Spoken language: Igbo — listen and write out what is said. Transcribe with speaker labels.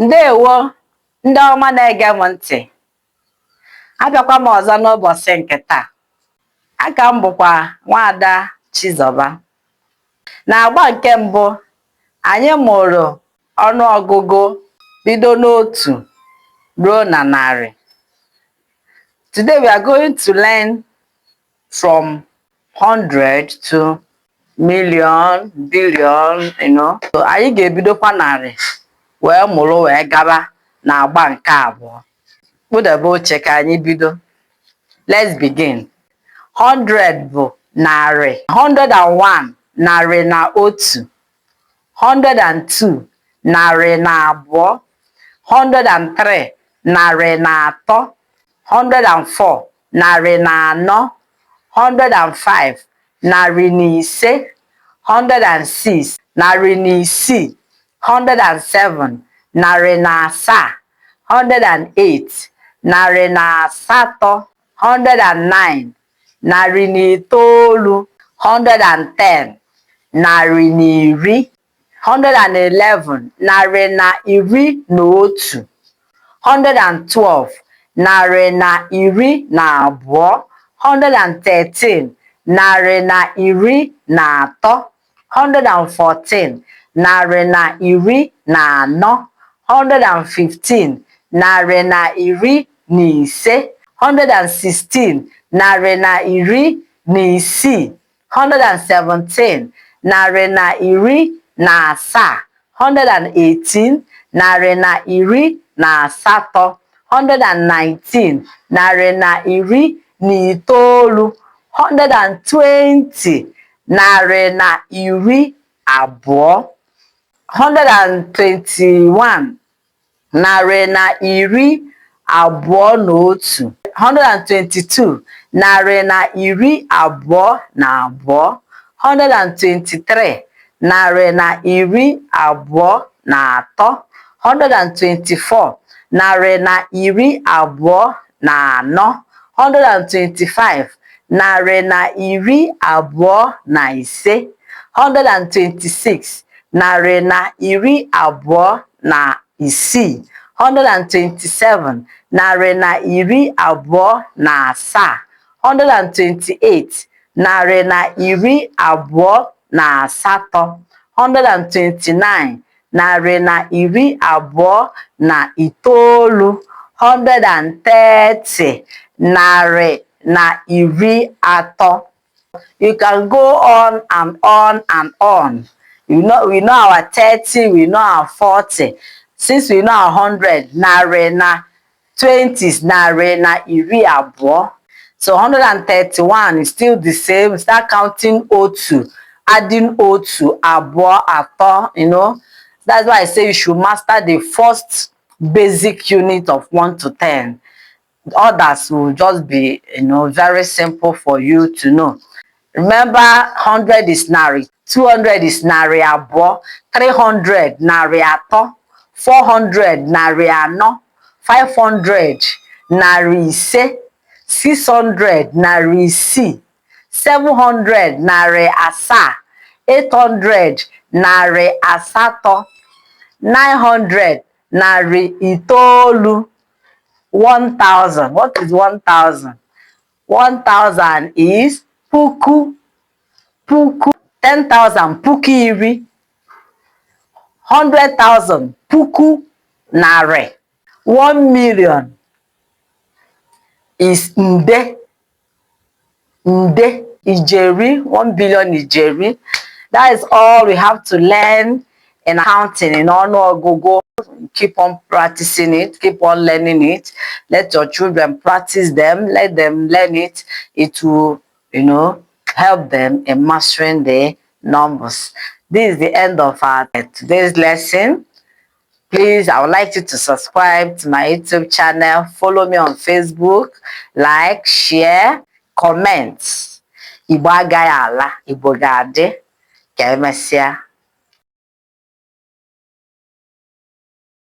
Speaker 1: Ndewo ndị ọma na-ege m ntị. Abịakwa m ọzọ n'ụbọchị nke taa. Aka m bụkwa Nwaada Chizọba. N'agba nke mbụ, anyị mụrụ ọnụọgụgụ bido n'otu ruo na narị. Today we are going to learn from 100 to million, billion, So anyị ga-ebidokwa narị wee mụrụ wee gaba na-agba nke abụọ. Kpụdebe oche ka anyị bido. Let's begin. 100 bụ narị. 101 narị na otu. 102 narị na abụọ. 103 narị na atọ. 104 narị na anọ. 105 narị na ise. 106 narị na isii. 107 narị na asaa. 108 narị na asatọ. 109 narị na itoolu. 110 narị na iri. 111 narị na iri na otu. 112 narị na iri na abụọ. 113 narị na iri na atọ. 114 narị na iri na anọ. 115 narị na iri na ise. 116 narị na iri na isii. 117 narị na iri na asaa. 118 narị na iri na asatọ. 119 narị na iri na itoolu. 120 narị na iri abụọ. 121 narị na iri abụọ na otu. 122 narị na iri abụọ na abụọ. 123 narị na iri abụọ na atọ. 124 narị na iri abụọ na anọ. 125 narị na iri abụọ na ise. 126 narị na iri abụọ na isii. 127 narị na iri abụọ na asaa. 128 narị na iri abụọ na asatọ. 129 narị na iri abụọ na itoolu. 130 narị na iri atọ. You can go on and on and on. We know our 30, we know our 40. Since we know our 100, narị na 20s, narị na iri abụọ. So 131 is still the same. Start counting otu, adding otu, abụọ, atọ, That's why I say you should master the first basic unit of 1 to 10. Others will just be, very simple for you to know. Remember, 100 is narị, 200 is narị abụọ, 300 narị atọ, 400 narị anọ, 500 narị ise, 600 narị isii, 700 narị asaa, 800 narị asatọ, 900 narị itoolu, 1000. What is 1000? 1000 is puku. 10,000 puku iri. 100,000 puku narị. 1 million is nde. Ijeri. 1 billion ijeri. That is all we have to learn in accounting, in ọnụọgụgụ. Keep on practicing it. Keep on learning it. Let your children practice them. Let them learn it. It will, help them in mastering the numbers. This is the end of our today's lesson. Please, I would like you to subscribe to my YouTube channel. Follow me on Facebook. Like, share, comment. Igbo agaghị ala, Igbo ga-adị. Ka emesịa.